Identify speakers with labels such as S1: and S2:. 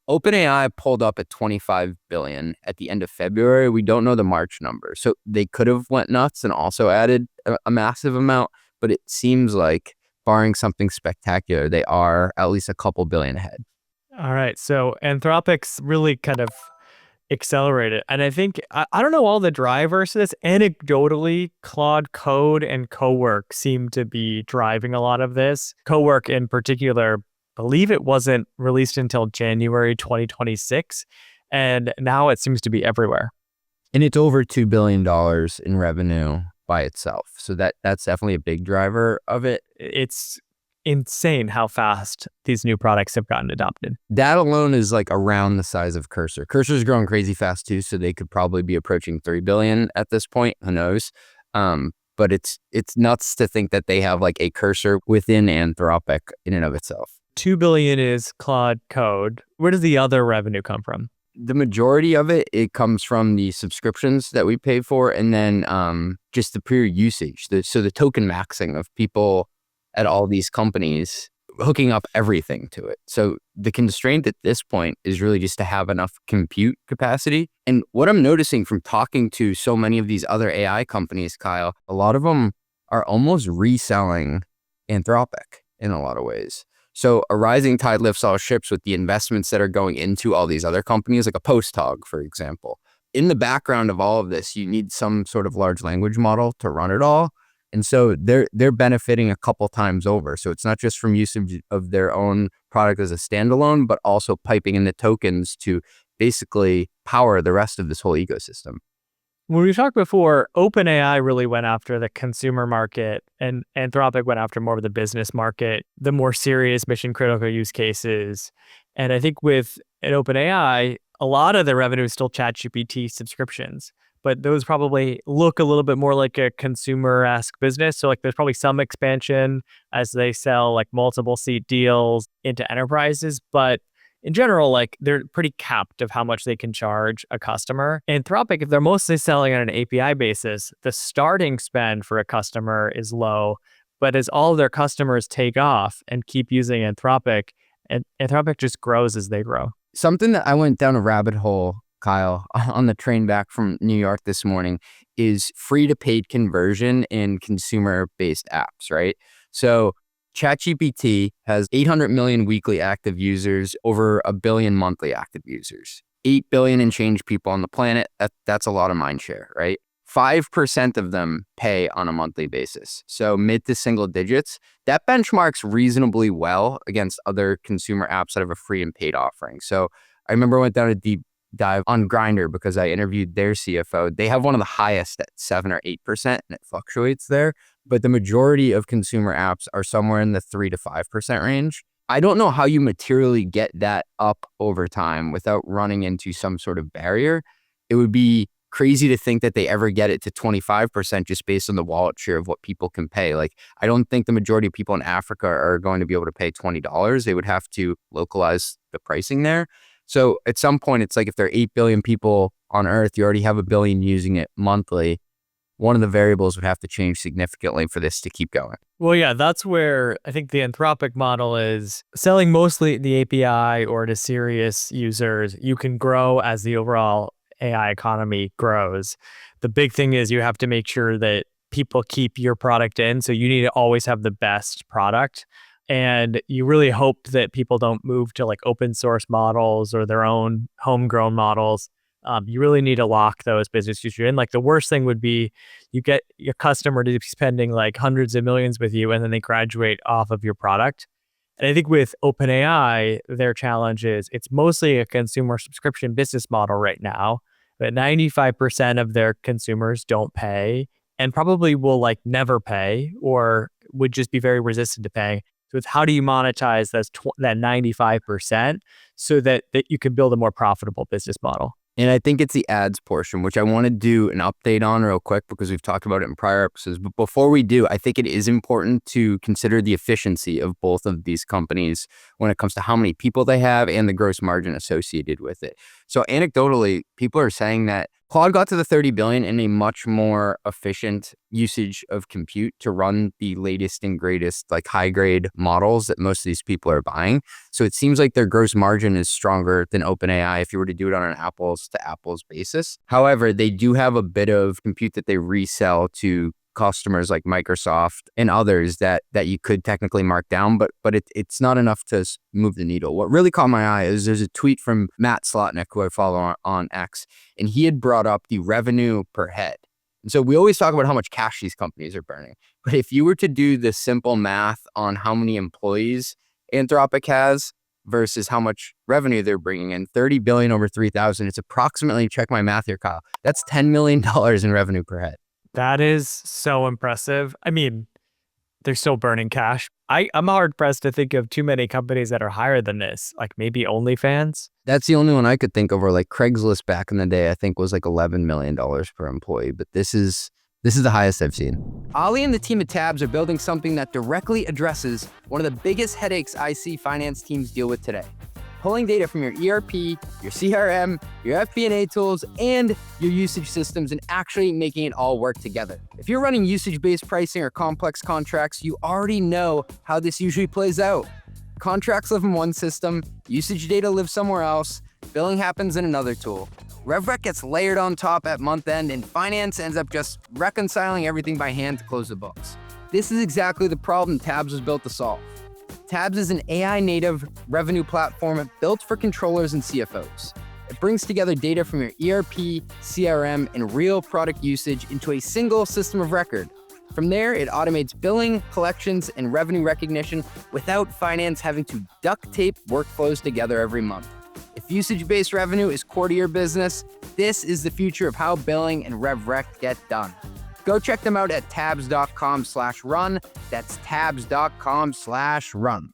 S1: OpenAI pulled up at 25 billion at the end of February. We don't know the March number. So they could have went nuts and also added a massive amount, but it seems like barring something spectacular, they are at least a couple billion ahead.
S2: All right. So Anthropic's really kind of accelerated. And I think, I don't know all the drivers to this. Anecdotally, Claude Code and Cowork seem to be driving a lot of this. Cowork in particular, believe it wasn't released until January 2026. And now it seems to be everywhere.
S1: And it's over $2 billion in revenue by itself. So that's definitely a big driver of it.
S2: It's insane how fast these new products have gotten adopted.
S1: That alone is like around the size of Cursor. Cursor's growing crazy fast too, so they could probably be approaching 3 billion at this point. Who knows? But it's nuts to think that they have like a Cursor within Anthropic in and of itself.
S2: 2 billion is Claude Code. Where does the other revenue come from?
S1: The majority of it comes from the subscriptions that we pay for, and then just the pure usage. So the token maxing of people at all these companies hooking up everything to it. So the constraint at this point is really just to have enough compute capacity. And what I'm noticing from talking to so many of these other AI companies, Kyle, a lot of them are almost reselling Anthropic in a lot of ways. So a rising tide lifts all ships with the investments that are going into all these other companies, like a Posthog, for example. In the background of all of this, you need some sort of large language model to run it all. And so they're benefiting a couple times over. So it's not just from usage of their own product as a standalone, but also piping in the tokens to basically power the rest of this whole ecosystem.
S2: When we talked before, OpenAI really went after the consumer market and Anthropic went after more of the business market, the more serious mission critical use cases. And I think with an OpenAI, a lot of the revenue is still ChatGPT subscriptions, but those probably look a little bit more like a consumer-esque business. So like there's probably some expansion as they sell like multiple seat deals into enterprises, but in general, like they're pretty capped of how much they can charge a customer. Anthropic, if they're mostly selling on an API basis, the starting spend for a customer is low. But as all of their customers take off and keep using Anthropic, and Anthropic just grows as they grow.
S1: Something that I went down a rabbit hole, Kyle, on the train back from New York this morning is free to paid conversion in consumer-based apps, right? So ChatGPT has 800 million weekly active users, over 1 billion monthly active users, 8 billion and change people on the planet. That's a lot of mind share, right? 5% of them pay on a monthly basis. So mid to single digits. That benchmarks reasonably well against other consumer apps that have a free and paid offering. So I remember I went down a deep dive on Grindr because I interviewed their CFO. They have one of the highest at 7 or 8%, and it fluctuates there. But the majority of consumer apps are somewhere in the 3 to 5% range. I don't know how you materially get that up over time without running into some sort of barrier. It would be crazy to think that they ever get it to 25% just based on the wallet share of what people can pay. Like, I don't think the majority of people in Africa are going to be able to pay $20. They would have to localize the pricing there. So at some point, it's like if there are 8 billion people on Earth, you already have 1 billion using it monthly. One of the variables would have to change significantly for this to keep going.
S2: Well, yeah, that's where I think the Anthropic model is selling mostly the API or to serious users. You can grow as the overall AI economy grows. The big thing is you have to make sure that people keep your product in. So you need to always have the best product. And you really hope that people don't move to like open source models or their own homegrown models. You really need to lock those business users in. Like the worst thing would be you get your customer to be spending like hundreds of millions with you and then they graduate off of your product. And I think with OpenAI, their challenge is it's mostly a consumer subscription business model right now, but 95% of their consumers don't pay and probably will like never pay or would just be very resistant to paying. So it's how do you monetize that 95% so that you can build a more profitable business model?
S1: And I think it's the ads portion, which I want to do an update on real quick because we've talked about it in prior episodes. But before we do, I think it is important to consider the efficiency of both of these companies when it comes to how many people they have and the gross margin associated with it. So anecdotally, people are saying that Claude got to the 30 billion in a much more efficient usage of compute to run the latest and greatest, like high grade models that most of these people are buying. So it seems like their gross margin is stronger than OpenAI if you were to do it on an apples to apples basis. However, they do have a bit of compute that they resell to customers like Microsoft and others that you could technically mark down, but it's not enough to move the needle. What really caught my eye is there's a tweet from Matt Slotnick, who I follow on X, and he had brought up the revenue per head. And so we always talk about how much cash these companies are burning. But if you were to do the simple math on how many employees Anthropic has versus how much revenue they're bringing in, 30 billion over 3,000, it's approximately, check my math here, Kyle, that's $10 million in revenue per head.
S2: That is so impressive. I mean, they're still burning cash. I'm hard pressed to think of too many companies that are higher than this, like maybe OnlyFans.
S1: That's the only one I could think of, or like Craigslist back in the day, I think was like $11 million per employee. But this is the highest I've seen. Ali and the team at Tabs are building something that directly addresses one of the biggest headaches I see finance teams deal with today. Pulling data from your ERP, your CRM, your FP&A tools, and your usage systems and actually making it all work together. If you're running usage-based pricing or complex contracts, you already know how this usually plays out. Contracts live in one system, usage data lives somewhere else, billing happens in another tool. RevRec gets layered on top at month end, and finance ends up just reconciling everything by hand to close the books. This is exactly the problem Tabs was built to solve. Tabs is an AI-native revenue platform built for controllers and CFOs. It brings together data from your ERP, CRM, and real product usage into a single system of record. From there, it automates billing, collections, and revenue recognition without finance having to duct tape workflows together every month. If usage-based revenue is core to your business, this is the future of how billing and RevRec get done. Go check them out at tabs.com/run. That's tabs.com/run.